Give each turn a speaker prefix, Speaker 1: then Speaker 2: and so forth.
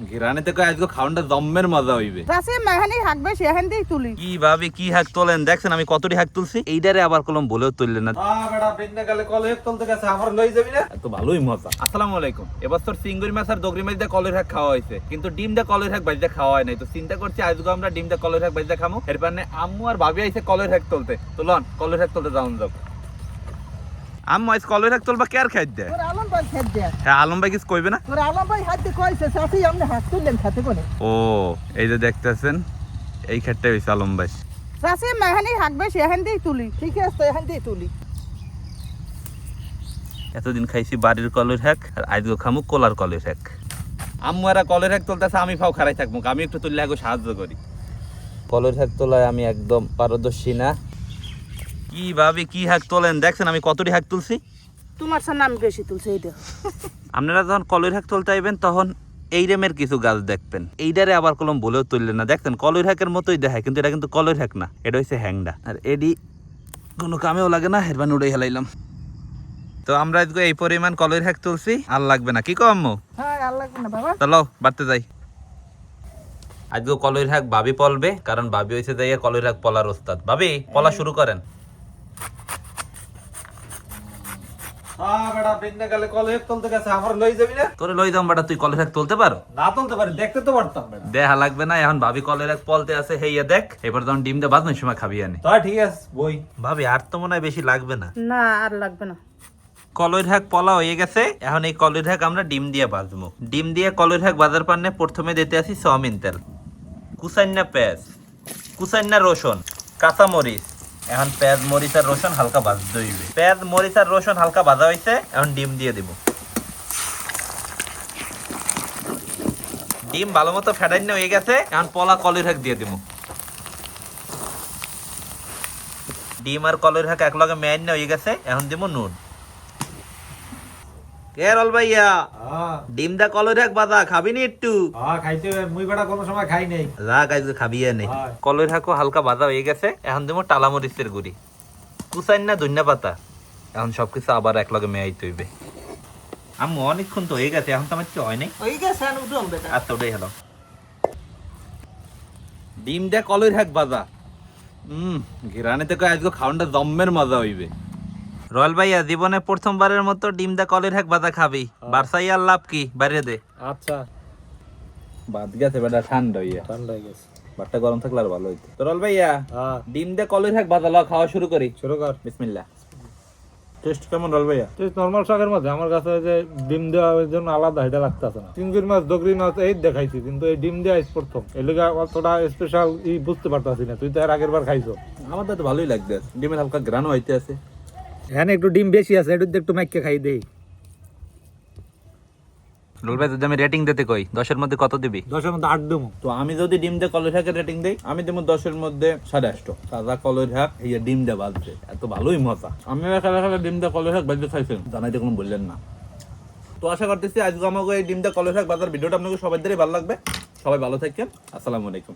Speaker 1: ঘিরানিতে কই আজকে খাওয়ানটা জম্মের মজা হইবে।
Speaker 2: রাসে মাহানি হাঁকবে সেখান দিয়েই তুলি।
Speaker 1: কি ভাবে কি হাঁক তোলেন দেখছেন আমি কতটি হাঁক তুলছি, এইটারে আবার কলম বলেও তুললেন না। বেটা বিন্নে গেলে কলে হাঁক তুলতে গেছে আমার লই যাবি না, এত ভালোই মজা। আসসালামু আলাইকুম। এবছর চিংড়ি মাছ আর দগরি মাছ দিয়ে কলের হাঁক খাওয়া হয়েছে, কিন্তু ডিম দিয়ে কলের হাঁক বাজিতে খাওয়া হয় নাই। তো চিন্তা করছি আজকে আমরা ডিম দিয়ে কলের হাঁক বাজিতে খামো। এর পারে আম্মু আর ভাবি আইছে কলের হাঁক তুলতে। তো লন কলের হাঁক তুলতে যাওন যাও। আম্মু আজ কলের হাঁক তুলবা কে আর খাই দেয়?
Speaker 2: তোর আলম ভাই খেত দে।
Speaker 1: হ্যাঁ আলম ভাই কিছু কইবে না?
Speaker 2: তোর আলম ভাই হাতে কইছে সাথী আমরা হাত তুললেন খেতে কোনে।
Speaker 1: ও এই যে দেখতেছেন এই ক্ষেতটা হইছে আলম ভাই।
Speaker 2: রাসে মাহানি হাঁকবে সেখান দিয়েই তুলি। ঠিক আছে এখান দিয়েই তুলি।
Speaker 1: এতদিন খাইছি বাড়ির কলের হাঁক আর আজকে খামু কোলার কলের হাঁক। আম্মু এরা কলের হাঁক তুলতেছে, আমি ফাও খারাই থাকবো, আমি একটু তুললে আগে সাহায্য করি। কলের হাঁক তোলায় আমি একদম পারদর্শী না। কি ভাবে কি হাঁক তোলেন দেখছেন আমি কতটি হাঁক তুলছি।
Speaker 2: তোমার সামনে আমি বেশি তুলছি এইটা।
Speaker 1: আপনারা যখন কলের হাঁক তুলতে আইবেন তখন এই রেমের কিছু গাছ দেখবেন, এইটারে আবার কলম বলেও তুললেন না। দেখছেন কলের হাঁকের মতোই দেখায়, কিন্তু এটা কিন্তু কলের হাঁক না, এটা হচ্ছে হ্যাংডা। আর এডি কোনো কামেও লাগে না, হেরবান উড়ে হেলাইলাম। তো আমরা আজকে এই পরিমাণ কলের হাঁক তুলছি, আর লাগবে না। কি কো আম্মু?
Speaker 2: হ্যাঁ আর লাগবে না বাবা।
Speaker 1: চলো বাড়তে যাই। আজকে কলের হাঁক ভাবি পলবে, কারণ ভাবি হয়েছে যাই কলের হাঁক পলার ওস্তাদ। ভাবি পলা শুরু করেন। তোরে লই যাম বেটা, তুই কলের হাঁক তুলতে পারো?
Speaker 3: না তুলতে পারি, দেখতে তো পারতাম বেটা।
Speaker 1: দেখা লাগবে না, এখন ভাবি কলের হাঁক পলতে আছে হেইয়া দেখ। এবার তখন ডিম দিয়ে বাজনার সময় খাবি আনি।
Speaker 3: তাই ঠিক আছে বই।
Speaker 1: ভাবি আর তো মনে হয় বেশি লাগবে না।
Speaker 2: না আর লাগবে না।
Speaker 1: কলের হাঁক পলা হয়ে গেছে, এখন এই কলের হাঁক আমরা ডিম দিয়ে ভাজবো। ডিম দিয়ে কলের হাঁক বাজার পান্নে প্রথমে দিতে আসি সয়াবিন তেল, কুচাইনা পেঁয়াজ, কুচাইনা রসুন, কাঁচা মরিচ। এখন পেঁয়াজ মরিচ আর রসুন হালকা ভাজতে হইবে। পেঁয়াজ মরিচ আর রসুন হালকা ভাজা হয়েছে, এখন ডিম দিয়ে দিব। ডিম ভালো মতো ফেটাইনা হয়ে গেছে, এখন পলা কলের হাঁক দিয়ে দিব। ডিম আর কলের হাঁক একলগে মেয়াইনা হয়ে গেছে, এখন দিব নুন। কে রল ভাইয়া,
Speaker 3: হ্যাঁ
Speaker 1: ডিম দা কলের হাঁক বাজা খাবি নি একটু?
Speaker 3: হ্যাঁ খাইতে হবে, মুই বেটা কোনো সময় খাই নাই।
Speaker 1: যা আজকে খাবি নেই।
Speaker 3: হ্যাঁ।
Speaker 1: কলের হাঁকও হালকা ভাজা হয়ে গেছে, এখন দেবো টালা মরিচের গুঁড়ি, কুচাইন না ধনিয়া পাতা। এখন সবকিছু আবার একলগে মেয়াইতে হইবে। আম্মু অনেকক্ষণ তো হয়ে গেছে, এখন তো আমার কিছু হয় নাই।
Speaker 2: ওই গেছে আর উঠুম বেটা।
Speaker 1: আচ্ছা ওটাই হলো। ডিম দা কলের হাঁক ভাজা। ঘিরানিতে কই আজকে খাওয়ানটা জম্মের মজা হইবে। রয়্যাল ভাইয়া জীবনে প্রথমবারের মতো ডিম দা কলের হাঁক ভাজা খাবি, বারসাই আর লাভ কি বাইরে দে।
Speaker 3: আচ্ছা
Speaker 1: বাদ গেছে বেটা ঠান্ডা হইয়া,
Speaker 3: ঠান্ডা হয়ে গেছে।
Speaker 1: বাটটা গরম থাকলে আর ভালো হইতো। তো রয়্যাল ভাইয়া
Speaker 3: হ্যাঁ
Speaker 1: ডিম দা কলের হাঁক ভাজা লও, খাওয়া শুরু করি।
Speaker 3: শুরু কর।
Speaker 1: বিসমিল্লাহ। টেস্ট কেমন রয়্যাল ভাইয়া?
Speaker 3: নর্মাল শাকের মধ্যে আমার কাছে যে ডিম দেওয়ার জন্য আলাদা এটা লাগতেছে না। চিংড়ি মাছ দগরি মাছ এই দেখাইছি, কিন্তু এই ডিম দেওয়া প্রথম, এই লেগে অতটা স্পেশাল বুঝতে পারতাছি না। তুই তো এর আগের বার খাইছো।
Speaker 1: আমার তো ভালোই লাগবে, ডিমের হালকা গ্রানও হইতে আছে।
Speaker 3: হ্যাঁ একটু ডিম বেশি আছে, একটু মাইকে খাই দেই।
Speaker 1: রোল ভাই যদি আমি রেটিং দিতে কই 10-এর মধ্যে কত দিবি?
Speaker 3: 10-এর মধ্যে 8 দেবো।
Speaker 1: তো আমি যদি ডিম দিয়ে কলের হাঁকের রেটিং দেই, আমি দেবো 10-এর মধ্যে 8.5। তাজা কলের হাঁক এই ডিম দিয়ে বাজছে, এত ভালোই মজা। আমি খেলা খেলা ডিম দিয়ে কলের হাঁক বাজতে খাইছেন, জানাইতে কোনো বললেন না। তো আশা করতেছি আজকে আমাকে এই ডিম দিয়ে কলের হাঁক বাজার ভিডিওটা আপনাকে সবাই ভালো লাগবে। সবাই ভালো থাকেন, আসসালামু আলাইকুম।